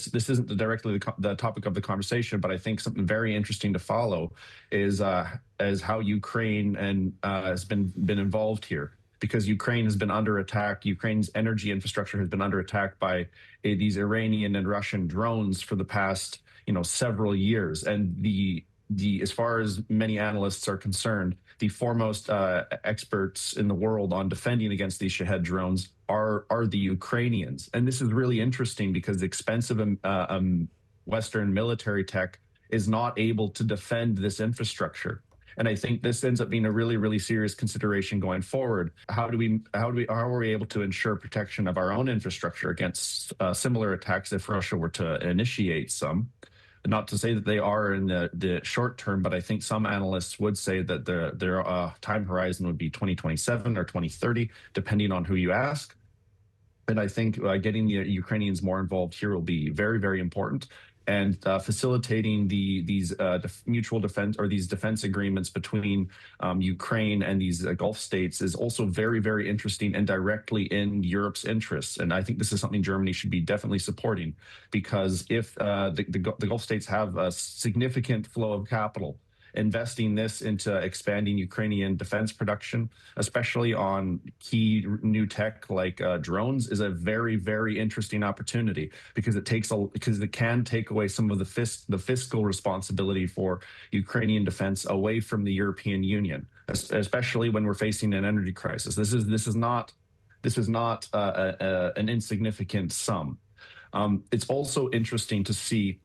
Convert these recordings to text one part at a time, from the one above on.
this isn't directly the topic of the conversation, but I think something very interesting to follow is how Ukraine has been involved here, because Ukraine has been under attack. Ukraine's energy infrastructure has been under attack by these Iranian and Russian drones for the past several years, and the as far as many analysts are concerned, the foremost experts in the world on defending against these Shahed drones are the Ukrainians. And this is really interesting because expensive Western military tech is not able to defend this infrastructure. And I think this ends up being a really, really serious consideration going forward. How are we able to ensure protection of our own infrastructure against similar attacks if Russia were to initiate some? Not to say that they are in the short term, but I think some analysts would say that their time horizon would be 2027 or 2030, depending on who you ask. And I think getting the Ukrainians more involved here will be very, very important. And facilitating these mutual defense or these defense agreements between Ukraine and these Gulf states is also very, very interesting and directly in Europe's interests. And I think this is something Germany should be definitely supporting, because if the Gulf states have a significant flow of capital, investing this into expanding Ukrainian defense production, especially on key new tech like drones, is a very, very interesting opportunity, because it can take away some of the fiscal responsibility for Ukrainian defense away from the European Union, especially when we're facing an energy crisis. This is not an insignificant sum. It's also interesting to see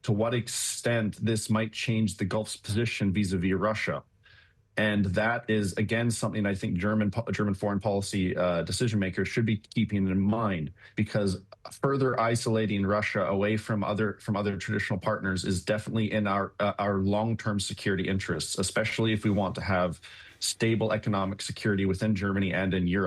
to what extent this might change the Gulf's position vis-a-vis Russia. And that is, again, something I think German foreign policy decision makers should be keeping in mind, because further isolating Russia away from other traditional partners is definitely in our long-term security interests, especially if we want to have stable economic security within Germany and in Europe.